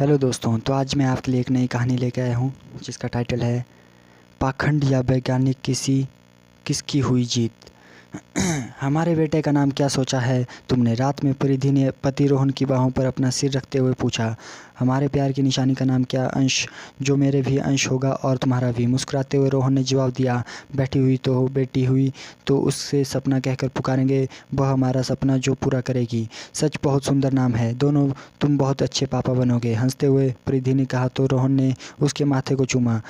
Hello दोस्तों, तो आज मैं आपके लिए एक नई कहानी लेके आया हूँ जिसका टाइटल है पाखंड या वैज्ञानिक किसकी हुई जीत। हमारे बेटे का नाम क्या सोचा है तुमने? रात में परिधि ने पति रोहन की बाहों पर अपना सिर रखते हुए पूछा। हमारे प्यार की निशानी का नाम क्या? अंश, जो मेरे भी अंश होगा और तुम्हारा भी। मुस्कुराते हुए रोहन ने जवाब दिया, बैठी हुई तो हो, बेटी हुई तो उससे सपना कहकर पुकारेंगे, वह हमारा सपना जो पूरा करेगी। सच बहुत सुंदर नाम है, दोनों तुम बहुत अच्छे पापा बनोगे। हंसते हुए परिधि ने कहा तो रोहन ने उसके माथे को चूमा।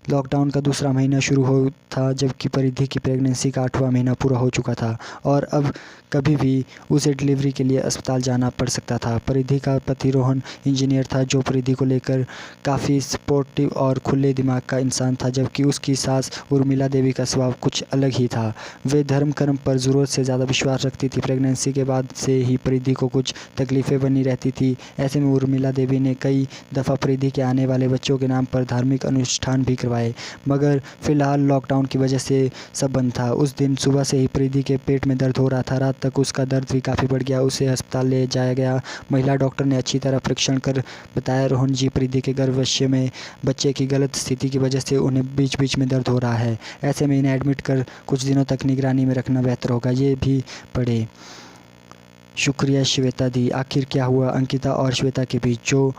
लॉकडाउन का दूसरा महीना शुरू हो था, जबकि परिधि की प्रेगनेंसी का 8वां महीना पूरा हो चुका था और अब कभी भी उसे डिलीवरी के लिए अस्पताल जाना पड़ सकता था। परिधि का पति रोहन इंजीनियर था, जो परिधि को लेकर काफ़ी सपोर्टिव और खुले दिमाग का इंसान था, जबकि उसकी सास उर्मिला देवी का स्वभाव कुछ अलग ही था। वे धर्म कर्म पर ज़रूरत से ज़्यादा विश्वास रखती थी। प्रेगनेंसी के बाद से ही परिधि को कुछ तकलीफ़ें बनी रहती थी। ऐसे में उर्मिला देवी ने कई दफ़ा परिधि के आने वाले बच्चों के नाम पर धार्मिक अनुष्ठान भी करवाए, मगर फिलहाल लॉकडाउन की वजह से सब बंद था। उस दिन सुबह से ही परिधि के पेट में दर्द हो रहा था। रात तक उसका दर्द भी काफ़ी बढ़ गया। उसे अस्पताल ले जाया गया। महिला डॉक्टर ने अच्छी तरह परीक्षण कर बताया, रोहन जी, परिधि के गर्भाशय में बच्चे की गलत स्थिति की वजह से उन्हें बीच बीच में दर्द हो रहा है। ऐसे में इन्हें एडमिट कर कुछ दिनों तक निगरानी में रखना बेहतर होगा। ये भी पढ़े। शुक्रिया श्वेता दी। आखिर क्या हुआ अंकिता और श्वेता के बीच? जो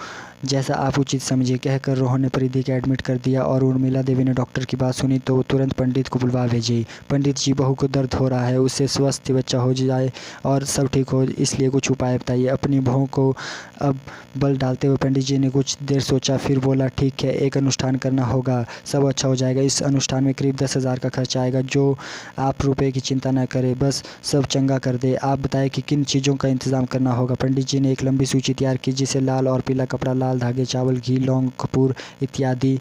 जैसा आप उचित समझिए, कहकर रोहन ने परिधि को एडमिट कर दिया और उर्मिला देवी ने डॉक्टर की बात सुनी तो तुरंत पंडित को बुलवा भेजी। पंडित जी, बहू को दर्द हो रहा है, उससे स्वस्थ बच्चा हो जाए और सब ठीक हो, इसलिए कुछ उपाय बताइए। अपनी बहू को अब बल डालते हुए पंडित जी ने कुछ देर सोचा, फिर बोला, ठीक है, एक अनुष्ठान करना होगा, सब अच्छा हो जाएगा। इस अनुष्ठान में करीब 10,000 का खर्चा आएगा, जो आप रुपए की चिंता न करें, बस सब चंगा कर दे। आप बताएं कि किन चीज़ों का इंतज़ाम करना होगा। पंडित जी ने एक लंबी सूची तैयार की, जिसे लाल और पीला कपड़ा, लाल धागे, चावल, घी, लौंग, कपूर इत्यादि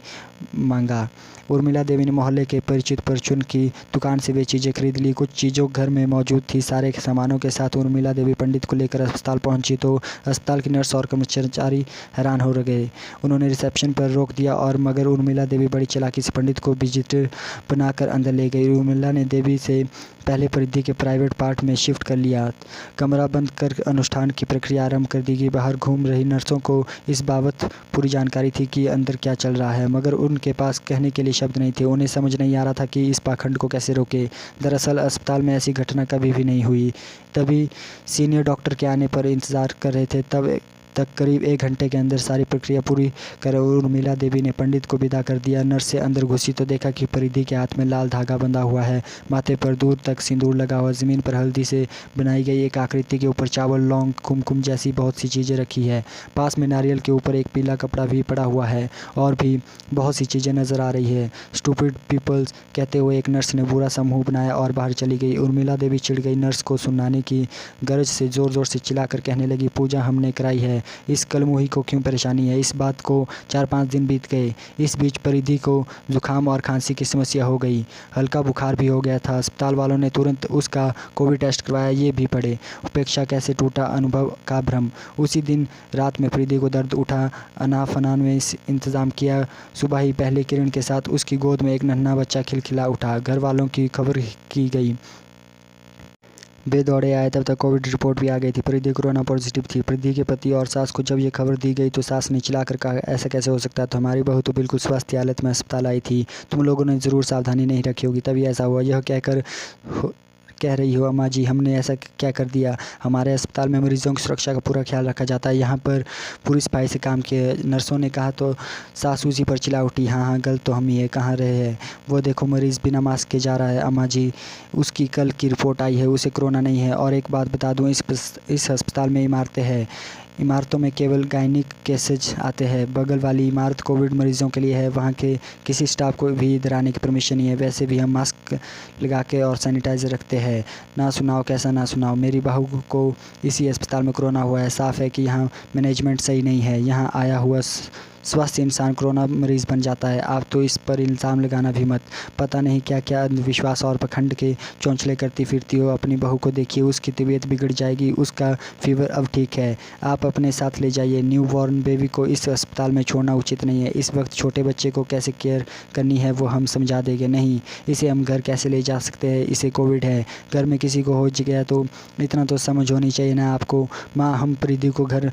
मांगा। उर्मिला देवी ने मोहल्ले के परिचित परचून की दुकान से वे चीज़ें खरीद ली। कुछ चीज़ों घर में मौजूद थी। सारे सामानों के साथ उर्मिला देवी पंडित को लेकर अस्पताल पहुंची तो अस्पताल की नर्स और कर्मचारी हैरान हो गए। उन्होंने रिसेप्शन पर रोक दिया और मगर उर्मिला देवी बड़ी चालाकी से पंडित को विजिटर बनाकर अंदर ले गई। उर्मिला ने देवी से पहले परिधि के प्राइवेट पार्ट में शिफ्ट कर लिया। कमरा बंद कर अनुष्ठान की प्रक्रिया आरंभ कर दी गई। बाहर घूम रही नर्सों को इस बाबत पूरी जानकारी थी कि अंदर क्या चल रहा है, मगर उनके पास कहने के लिए शब्द नहीं थे। उन्हें समझ नहीं आ रहा था कि इस पाखंड को कैसे रोके। दरअसल अस्पताल में ऐसी घटना कभी भी नहीं हुई। तभी सीनियर डॉक्टर के आने पर इंतज़ार कर रहे थे। तब तक करीब 1 घंटे के अंदर सारी प्रक्रिया पूरी कर उर्मिला देवी ने पंडित को विदा कर दिया। नर्स से अंदर घुसी तो देखा कि परिधि के हाथ में लाल धागा बंधा हुआ है, माथे पर दूर तक सिंदूर लगा हुआ, ज़मीन पर हल्दी से बनाई गई एक आकृति के ऊपर चावल, लौंग, कुमकुम जैसी बहुत सी चीज़ें रखी है। पास में नारियल के ऊपर एक पीला कपड़ा भी पड़ा हुआ है और भी बहुत सी चीज़ें नज़र आ रही है। स्टूपिड पीपल्स, कहते हुए एक नर्स ने बुरा सा मुँह बनाया और बाहर चली गई। उर्मिला देवी चिढ़ गई। नर्स को सुनाने की गरज से ज़ोर ज़ोर से चिल्लाकर कहने लगी, पूजा हमने कराई है, इस कलमुही को क्यों परेशानी है? इस बात को 4-5 दिन बीत गए। इस बीच परिधि को जुकाम और खांसी की समस्या हो गई, हल्का बुखार भी हो गया था। अस्पताल वालों ने तुरंत उसका कोविड टेस्ट करवाया। ये भी पढ़े, उपेक्षा कैसे टूटा अनुभव का भ्रम। उसी दिन रात में परिधि को दर्द उठा। अनाफनान में इंतज़ाम किया। सुबह ही पहले किरण के साथ उसकी गोद में एक नन्हा बच्चा खिलखिला उठा। घर वालों की खबर की गई। वे दौड़े आए, तब तक कोविड रिपोर्ट भी आ गई थी। परिधि कोरोना पॉजिटिव थी। परिधि के पति और सास को जब ये खबर दी गई तो सास ने चिल्लाकर कहा, ऐसा कैसे हो सकता है? तो हमारी बहू तो बिल्कुल स्वस्थ हालत में अस्पताल आई थी, तुम लोगों ने ज़रूर सावधानी नहीं रखी होगी, तभी ऐसा हुआ। यह कह रही हो अम्मा जी, हमने ऐसा क्या कर दिया? हमारे अस्पताल में मरीजों की सुरक्षा का पूरा ख्याल रखा जाता है, यहाँ पर पूरी सफाई से काम किए। नर्सों ने कहा तो सास उसी पर चिल्ला उठी, हाँ हाँ, गलत तो हम ही है, कहाँ रहे हैं? वो देखो, मरीज़ बिना मास्क के जा रहा है अम्मा जी, उसकी कल की रिपोर्ट आई है, उसे कोरोना नहीं है। और एक बात बता दूँ, इस अस्पताल में इमारतें हैं, इमारतों में केवल गायनिक केसेज आते हैं। बगल वाली इमारत कोविड मरीजों के लिए है, वहाँ के किसी स्टाफ को भी इधर आने की परमिशन नहीं है। वैसे भी हम मास्क लगा के और सैनिटाइज़र रखते हैं। ना सुनाओ, कैसा ना सुनाओ, मेरी बहू को इसी अस्पताल में कोरोना हुआ है। साफ़ है कि यहाँ मैनेजमेंट सही नहीं है। यहाँ आया हुआ स्वस्थ इंसान कोरोना मरीज़ बन जाता है। आप तो इस पर इल्ज़ाम लगाना भी मत। पता नहीं क्या क्या अंधविश्वास और पखंड के चौंचले करती फिरती हो। अपनी बहू को देखिए, उसकी तबीयत बिगड़ जाएगी। उसका फीवर अब ठीक है, आप अपने साथ ले जाइए। न्यू बॉर्न बेबी को इस अस्पताल में छोड़ना उचित नहीं है। इस वक्त छोटे बच्चे को कैसे केयर करनी है वो हम समझा देंगे। नहीं, इसे हम घर कैसे ले जा सकते हैं? इसे कोविड है, घर में किसी को हो गया तो इतना तो समझ होनी चाहिए ना आपको। माँ, हम परिधि को घर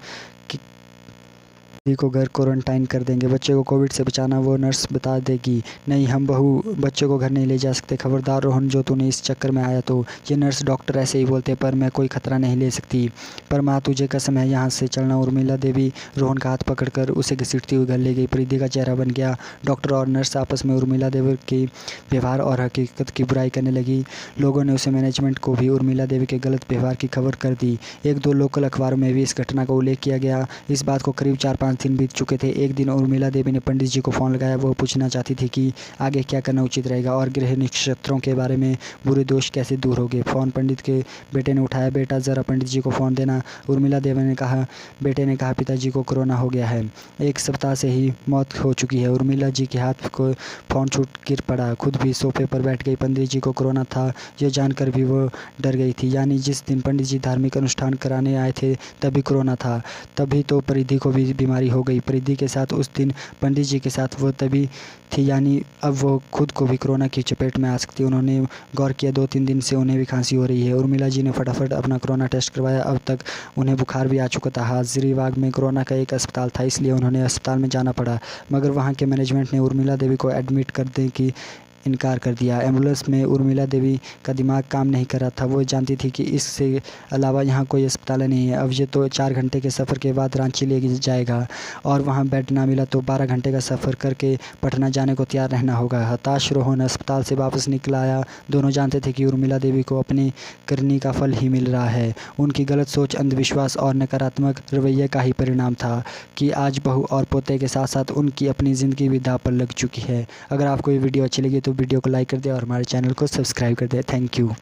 को घर क्वारंटाइन कर देंगे, बच्चे को कोविड से बचाना वो नर्स बता देगी। नहीं, हम बच्चे को घर नहीं ले जा सकते, खबरदार रोहन, जो तूने इस चक्कर में आया तो। ये नर्स डॉक्टर ऐसे ही बोलते, पर मैं कोई खतरा नहीं ले सकती। पर माँ तुझे कसम है यहाँ से चलना। उर्मिला देवी रोहन का हाथ पकड़कर उसे घसीटती हुई घर ले गई। परिधि का चेहरा बन गया। डॉक्टर और नर्स आपस में उर्मिला देवी के व्यवहार और हकीकत की बुराई करने लगी। लोगों ने उसे मैनेजमेंट को भी उर्मिला देवी के गलत व्यवहार की खबर कर दी। 1-2 लोकल अखबारों में भी इस घटना का उल्लेख किया गया। इस बात को करीब 4-5 दिन बीत चुके थे। एक दिन उर्मिला देवी ने पंडित जी को फ़ोन लगाया। वो पूछना चाहती थी कि आगे क्या करना उचित रहेगा और ग्रह नक्षत्रों के बारे में बुरे दोष कैसे दूर होंगे। फ़ोन पंडित के बेटे ने उठाया। बेटा ज़रा पंडित जी को फ़ोन देना। उर्मिला देवी ने कहा। बेटे ने कहा, पिताजी को कोरोना हो गया है, 1 सप्ताह से ही मौत हो चुकी है। उर्मिला जी के हाथ को फ़ोन छूट गिर पड़ा। खुद भी सोफे पर बैठ गई। पंडित जी को कोरोना था यह जानकर भी वो डर गई थी। यानी जिस दिन पंडित जी धार्मिक अनुष्ठान कराने आए थे तभी कोरोना था। तभी तो परिधि को भी बीमारी हो गई। परिधि के साथ उस दिन पंडित जी के साथ वो तभी थी, यानी अब वो खुद को भी कोरोना की चपेट में आ सकती। उन्होंने गौर किया 2-3 दिन से उन्हें भी खांसी हो रही है। उर्मिला जी ने फटाफट अपना कोरोना टेस्ट करवाया। अब तक उन्हें बुखार भी आ चुका था। हजारीबाग में कोरोना का एक अस्पताल था, इसलिए उन्होंने अस्पताल में जाना पड़ा, मगर वहाँ के मैनेजमेंट ने उर्मिला देवी को एडमिट करने की इनकार कर दिया। एम्बुलेंस में उर्मिला देवी का दिमाग काम नहीं कर रहा था। वो जानती थी कि इससे अलावा यहाँ कोई अस्पताल नहीं है। अब ये तो 4 घंटे के सफ़र के बाद रांची ले जाएगा और वहाँ बेड ना मिला तो 12 घंटे का सफ़र करके पटना जाने को तैयार रहना होगा। हताश रोहन अस्पताल से वापस निकल आया। दोनों जानते थे कि उर्मिला देवी को अपनी करनी का फल ही मिल रहा है। उनकी गलत सोच, अंधविश्वास और नकारात्मक रवैये का ही परिणाम था कि आज बहू और पोते के साथ साथ उनकी अपनी ज़िंदगी भी दांव पर लग चुकी है। अगर आपको ये वीडियो अच्छी लगी तो वीडियो को लाइक कर दे और हमारे चैनल को सब्सक्राइब कर दे। Thank you.